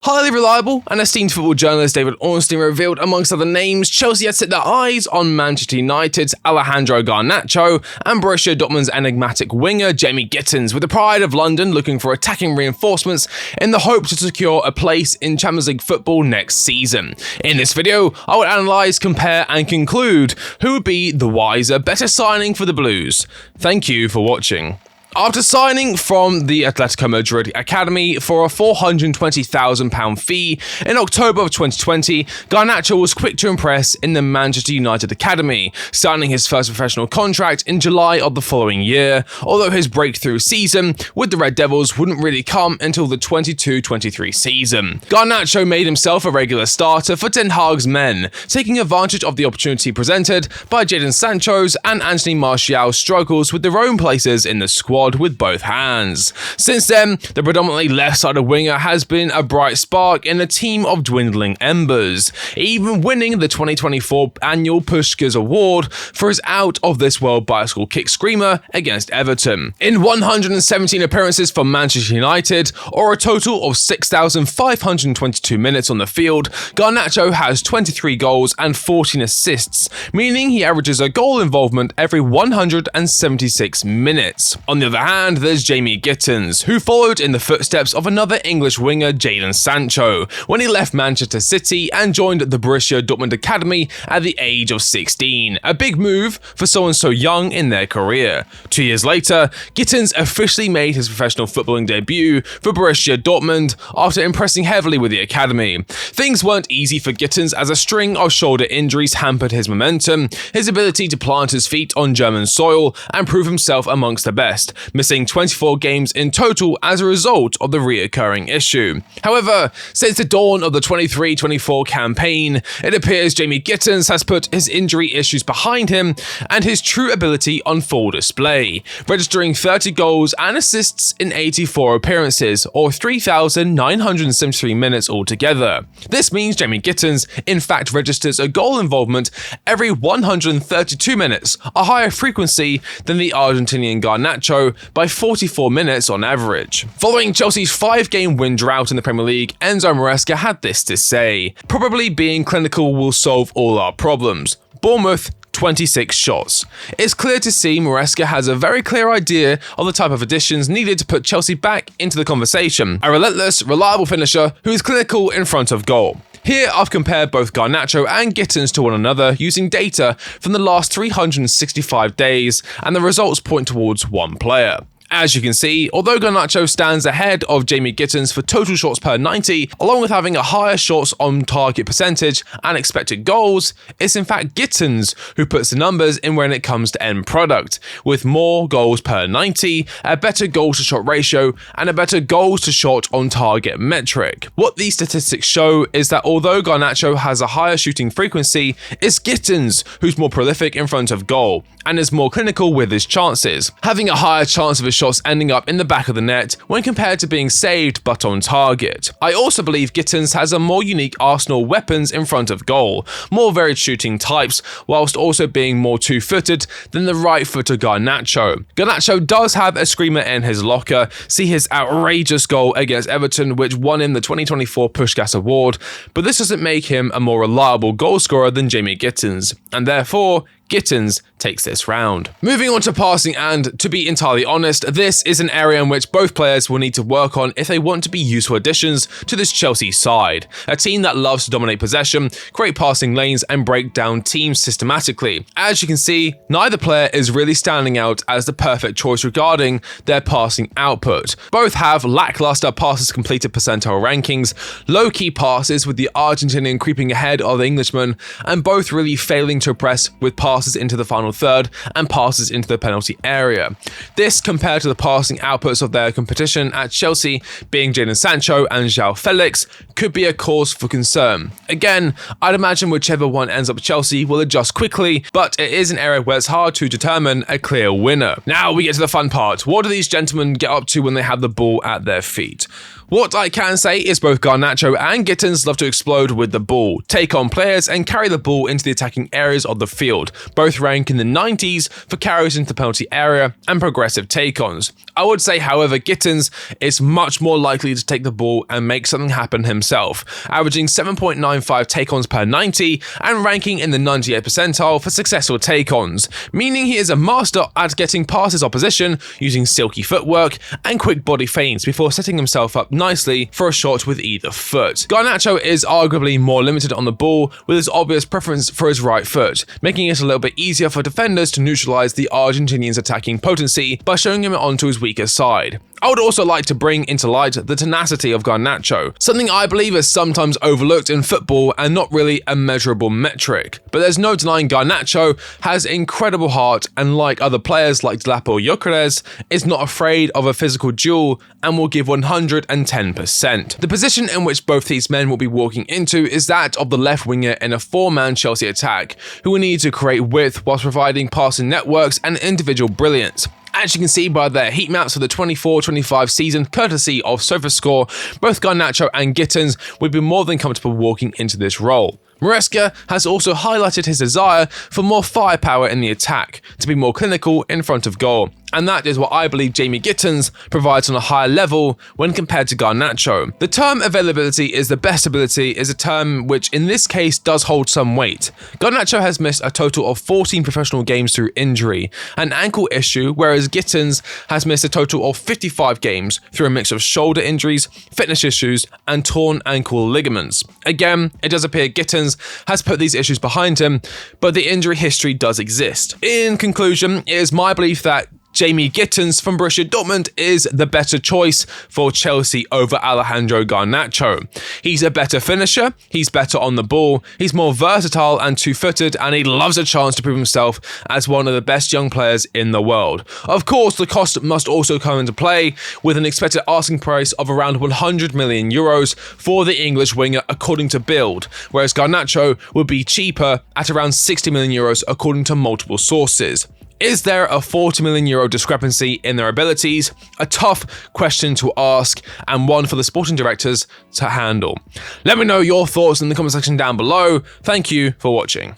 Highly reliable and esteemed football journalist David Ornstein revealed, amongst other names, Chelsea had set their eyes on Manchester United's Alejandro Garnacho and Borussia Dortmund's enigmatic winger Jamie Gittins, with the pride of London looking for attacking reinforcements in the hope to secure a place in Champions League football next season. In this video, I will analyse, compare and conclude who would be the wiser, better signing for the Blues. Thank you for watching. After signing from the Atletico Madrid Academy for a £420,000 fee in October of 2020, Garnacho was quick to impress in the Manchester United Academy, signing his first professional contract in July of the following year, although his breakthrough season with the Red Devils wouldn't really come until the 22-23 season. Garnacho made himself a regular starter for Ten Hag's men, taking advantage of the opportunity presented by Jadon Sancho's and Anthony Martial's struggles with their own places in the squad with both hands. Since then, the predominantly left-sided winger has been a bright spark in a team of dwindling embers, even winning the 2024 annual Puskás Award for his out-of-this-world bicycle kick screamer against Everton. In 117 appearances for Manchester United, or a total of 6,522 minutes on the field, Garnacho has 23 goals and 14 assists, meaning he averages a goal involvement every 176 minutes. On the other hand, there's Jamie Gittins, who followed in the footsteps of another English winger, Jadon Sancho, when he left Manchester City and joined the Borussia Dortmund Academy at the age of 16. A big move for someone so young in their career. 2 years later, Gittins officially made his professional footballing debut for Borussia Dortmund after impressing heavily with the academy. Things weren't easy for Gittins as a string of shoulder injuries hampered his momentum, his ability to plant his feet on German soil and prove himself amongst the best, missing 24 games in total as a result of the reoccurring issue. However, since the dawn of the 23-24 campaign, it appears Jamie Gittins has put his injury issues behind him and his true ability on full display, registering 30 goals and assists in 84 appearances, or 3,973 minutes altogether. This means Jamie Gittins in fact registers a goal involvement every 132 minutes, a higher frequency than the Argentinian Garnacho by 44 minutes on average. Following Chelsea's 5-game win drought in the Premier League, Enzo Maresca had this to say: "Probably being clinical will solve all our problems. Bournemouth, 26 shots." It's clear to see Maresca has a very clear idea of the type of additions needed to put Chelsea back into the conversation. A relentless, reliable finisher who is clinical in front of goal. Here, I've compared both Garnacho and Gittins to one another using data from the last 365 days, and the results point towards one player. As you can see, although Garnacho stands ahead of Jamie Gittins for total shots per 90, along with having a higher shots on target percentage and expected goals, it's in fact Gittins who puts the numbers in when it comes to end product, with more goals per 90, a better goals to shot ratio, and a better goals to shot on target metric. What these statistics show is that although Garnacho has a higher shooting frequency, it's Gittins who's more prolific in front of goal and is more clinical with his chances, having a higher chance of his shots ending up in the back of the net when compared to being saved but on target. I also believe Gittins has a more unique arsenal of weapons in front of goal, more varied shooting types, whilst also being more two-footed than the right-footed Garnacho. Garnacho does have a screamer in his locker, see his outrageous goal against Everton which won him the 2024 Puskás Award, but this doesn't make him a more reliable goalscorer than Jamie Gittins, and therefore Gittins takes this round. Moving on to passing, and to be entirely honest, this is an area in which both players will need to work on if they want to be useful additions to this Chelsea side, a team that loves to dominate possession, create passing lanes and break down teams systematically. As you can see, neither player is really standing out as the perfect choice regarding their passing output. Both have lackluster passes completed percentile rankings, low-key passes with the Argentinian creeping ahead of the Englishman, and both really failing to press with passes into the final third and passes into the penalty area. This compared to the passing outputs of their competition at Chelsea being Jadon Sancho and João Felix could be a cause for concern. Again, I'd imagine whichever one ends up at Chelsea will adjust quickly, but it is an area where it's hard to determine a clear winner. Now we get to the fun part. What do these gentlemen get up to when they have the ball at their feet? What I can say is both Garnacho and Gittins love to explode with the ball, take on players and carry the ball into the attacking areas of the field. Both rank in the 90s for carries into the penalty area and progressive take-ons. I would say, however, Gittins is much more likely to take the ball and make something happen himself, averaging 7.95 take-ons per 90 and ranking in the 98th percentile for successful take-ons, meaning he is a master at getting past his opposition using silky footwork and quick body feints before setting himself up nicely for a shot with either foot. Garnacho is arguably more limited on the ball, with his obvious preference for his right foot, making it a little bit easier for defenders to neutralize the Argentinian's attacking potency by showing him onto his weaker side. I would also like to bring into light the tenacity of Garnacho, something I believe is sometimes overlooked in football and not really a measurable metric. But there's no denying Garnacho has incredible heart, and like other players like Delap or Gyökeres, is not afraid of a physical duel and will give 110%. The position in which both these men will be walking into is that of the left winger in a four-man Chelsea attack, who will need to create width whilst providing passing networks and individual brilliance. As you can see by their heat maps for the 24-25 season, courtesy of SofaScore, both Garnacho and Gittins would be more than comfortable walking into this role. Maresca has also highlighted his desire for more firepower in the attack, to be more clinical in front of goal, and that is what I believe Jamie Gittins provides on a higher level when compared to Garnacho. The term availability is the best ability is a term which in this case does hold some weight. Garnacho has missed a total of 14 professional games through injury, an ankle issue, whereas Gittins has missed a total of 55 games through a mix of shoulder injuries, fitness issues, and torn ankle ligaments. Again, it does appear Gittins has put these issues behind him, but the injury history does exist. In conclusion, it is my belief that Jamie Gittins from Borussia Dortmund is the better choice for Chelsea over Alejandro Garnacho. He's a better finisher, he's better on the ball, he's more versatile and two-footed, and he loves a chance to prove himself as one of the best young players in the world. Of course, the cost must also come into play, with an expected asking price of around 100 million euros for the English winger according to Bild, whereas Garnacho would be cheaper at around 60 million euros according to multiple sources. Is there a 40 million euro discrepancy in their abilities? A tough question to ask, and one for the sporting directors to handle. Let me know your thoughts in the comment section down below. Thank you for watching.